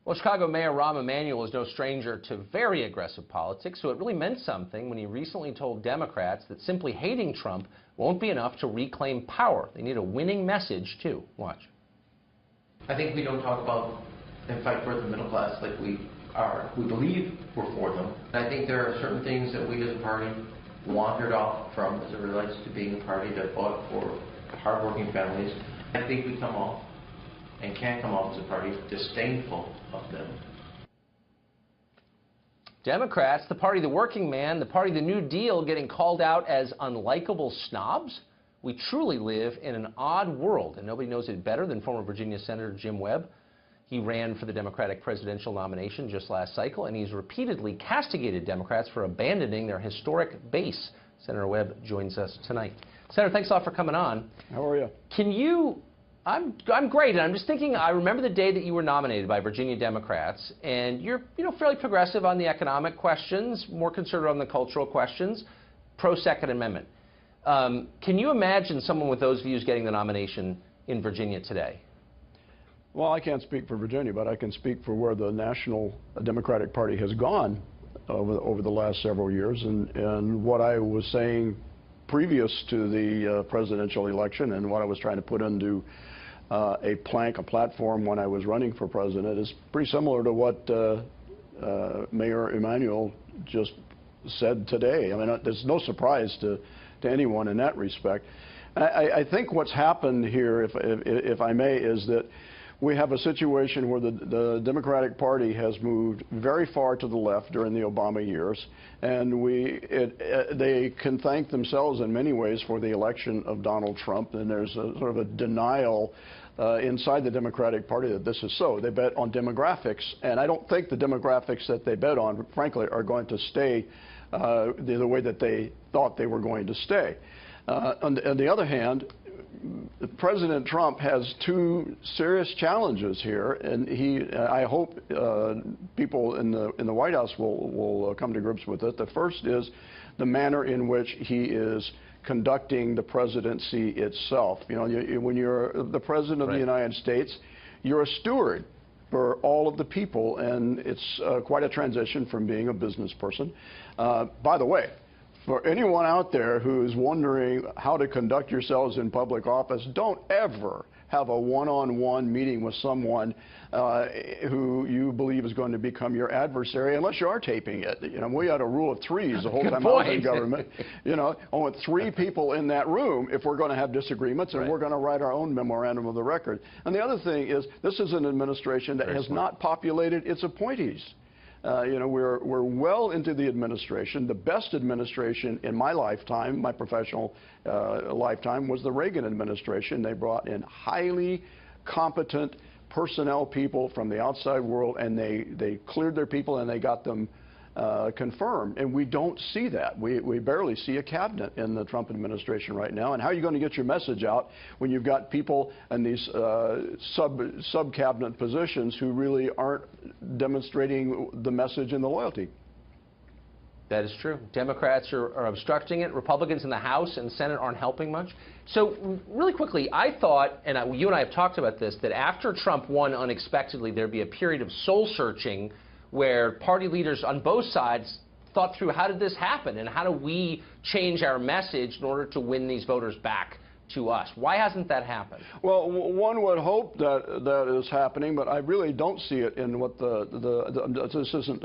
Well, Chicago Mayor Rahm Emanuel is no stranger to very aggressive politics, so it really meant something when he recently told Democrats that simply hating Trump won't be enough to reclaim power. They need a winning message, too. Watch. I think we don't talk about and fight for the middle class like we believe we're for them. And I think there are certain things that we as a party wandered off from as it relates to being a party that fought for hardworking families. I think we come off and can come off as a party disdainful of them. Democrats, the party of the working man, the party of the New Deal, getting called out as unlikable snobs? We truly live in an odd world, and nobody knows it better than former Virginia Senator Jim Webb. He ran for the Democratic presidential nomination just last cycle, and he's repeatedly castigated Democrats for abandoning their historic base. Senator Webb joins us tonight. Senator, thanks a lot for coming on. How are you? Can you... I'm great, and I'm just thinking, I remember the day that you were nominated by Virginia Democrats, and you're, fairly progressive on the economic questions, more conservative on the cultural questions, pro-Second Amendment. Can you imagine someone with those views getting the nomination in Virginia today? Well, I can't speak for Virginia, but I can speak for where the National Democratic Party has gone over the last several years, and what I was saying previous to the presidential election and what I was trying to put into a platform when I was running for president is pretty similar to what Mayor Emanuel just said today. I mean, there's no surprise to anyone in that respect. I think what's happened here, if I may, is that we have a situation where the Democratic Party has moved very far to the left during the Obama years, and they can thank themselves in many ways for the election of Donald Trump, and there's a sort of a denial inside the Democratic Party that this is so. They bet on demographics, and I don't think the demographics that they bet on, frankly, are going to stay the way that they thought they were going to stay. On the other hand, President Trump has two serious challenges here, and I hope people in the White House will come to grips with it. The first is the manner in which he is conducting the presidency itself. When you're the president of the United States, you're a steward for all of the people, and it's quite a transition from being a business person. By the way, for anyone out there who's wondering how to conduct yourselves in public office, don't ever have a one-on-one meeting with someone who you believe is going to become your adversary, unless you are taping it. We had a rule of threes the whole time I was in government. I want 3 people in that room if we're going to have disagreements, and we're going to write our own memorandum of the record. And the other thing is, this is an administration that has not populated its appointees. We're well into the administration. The best administration in my lifetime, my professional lifetime, was the Reagan administration. They brought in highly competent personnel people from the outside world, and they cleared their people and they got them confirmed. And we don't see that. We barely see a cabinet in the Trump administration right now. And how are you going to get your message out when you've got people in these sub-cabinet positions who really aren't demonstrating the message and the loyalty? That is true. Democrats are obstructing it. Republicans in the House and Senate aren't helping much. So really quickly, I thought, and you and I have talked about this, that after Trump won unexpectedly, there'd be a period of soul-searching where party leaders on both sides thought through, how did this happen, and how do we change our message in order to win these voters back to us? Why hasn't that happened? Well, one would hope that is happening, but I really don't see it in what this isn't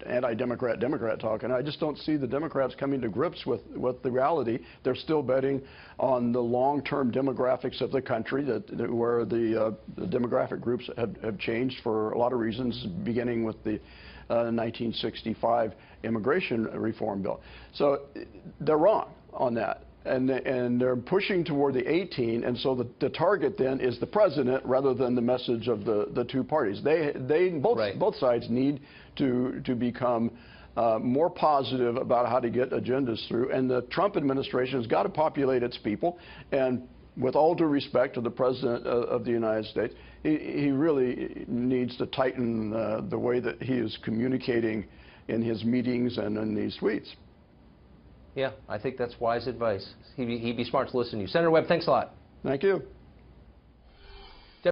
anti-Democrat Democrat talk, and I just don't see the Democrats coming to grips with the reality. They're still betting on the long-term demographics of the country, where the demographic groups have changed for a lot of reasons, beginning with the 1965 immigration reform bill. So they're wrong on that. And they're pushing toward the 18, and so the target then is the president rather than the message of the two parties. Both sides need to become more positive about how to get agendas through, and the Trump administration has got to populate its people. And with all due respect to the president of the United States, he really needs to tighten the way that he is communicating in his meetings and in these tweets. Yeah, I think that's wise advice. He'd be smart to listen to you. Senator Webb, thanks a lot. Thank you.